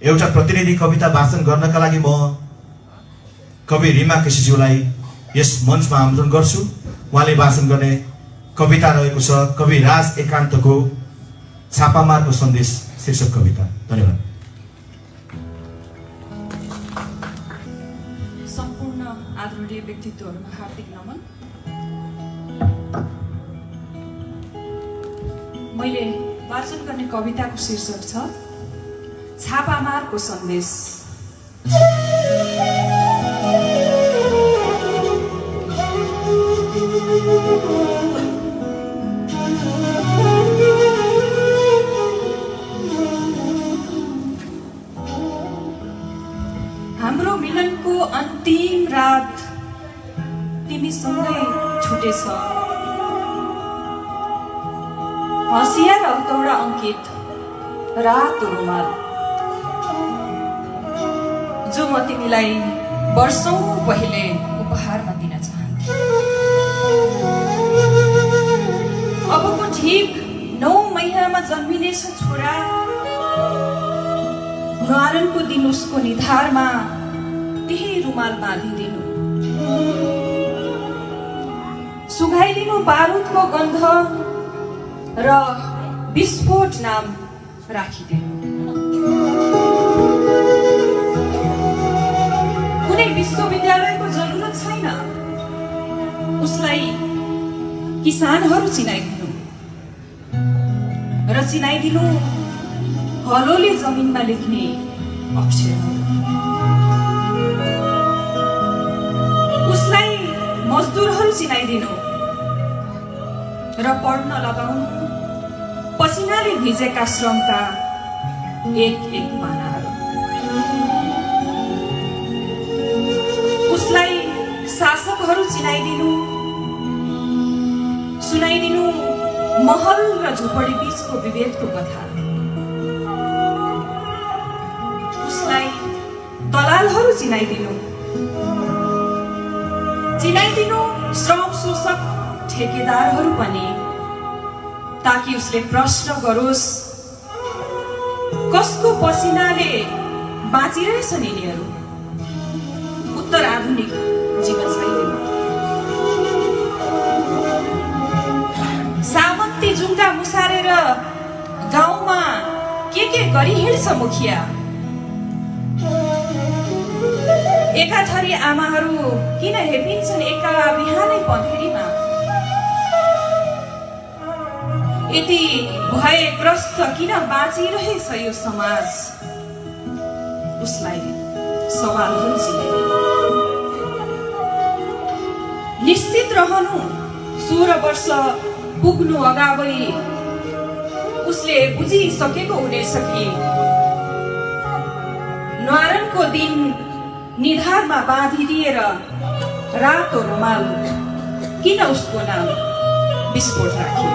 एउटा प्रतिनिधि कविता वाचन गर्नका लागि म कवि रिमा केसीज्यूलाई यस मञ्चमा आमन्त्रण गर्छु। उहाँले वाचन गर्ने कविता रहेको छ कवि राज एकान्तको छापामारको सन्देश शीर्षक कविता। धन्यवाद। सम्पूर्ण आदरणीय व्यक्तित्वहरुमा हार्दिक नमन। मैले वाचन गर्ने कविताको शीर्षक छ छापामारको सन्देश। हाम्रो मिलनको अन्तिम रात तिमीसँगै छुटेछ। हँसिया र हतौडा अंकित रातो रुमाल जो म तिमीलाई वर्षौं पहिले उपहारमा दिन चाहन्थे। अबको ठीक 9 महिनामा जन्मिनेछ छोरा। न्वारनको दिन उसको निधारमा त्यही रुमाल बाँधिदिनु। सुघाइदिनु बारुदको गन्ध र विस्फोट नाम राखिदिनु। कुनै विश्वविद्यालयको जरुरत छैन। उसलाई किसानहरू चिनाइदिनु र चिनाइदिनु हलोले जमिनमा लेख्ने अक्षरहरू। उसलाई मजदुरहरू चिनाइदिनु र पढ्न लगाउनु पसिनाले भिजेका श्रमका एक एक पानाहरू। उसलाई शासकहरू चिनाइदिनु, सुनाइदिनु महल र झोपडी बीचको विभेदको कथा। उसलाई दलालहरू चिनाइदिनु, चिनाइदिनु श्रम शोषक ठेकेदारहरू पनि, ताकि उसले प्रश्न गरोस् कसको पसिनाले बाँचिरहेछन् यिनीहरू उत्तर आधुनिक जीवनशैलीमा। सामन्ती जुङ्गा मुसारेर गाउँमा के गरी हिँड्छ मुखिया। एकाथरी आमाहरू किन हेपिन्छन् एका बिहानै पँधेरीमा। यति भए ग्रस्त किन बाँचिरहेछ यो समाज। उसलाई सवालहरू चिनाइदिनु। निश्चित रहनु 16 वर्ष पुग्नु अगावै उसले बुझिसकेको हुनेछ कि न्वारनको दिन निधारमा बाँधिदिएर रातो रुमाल किन उसको नाम विस्फोट राखियो।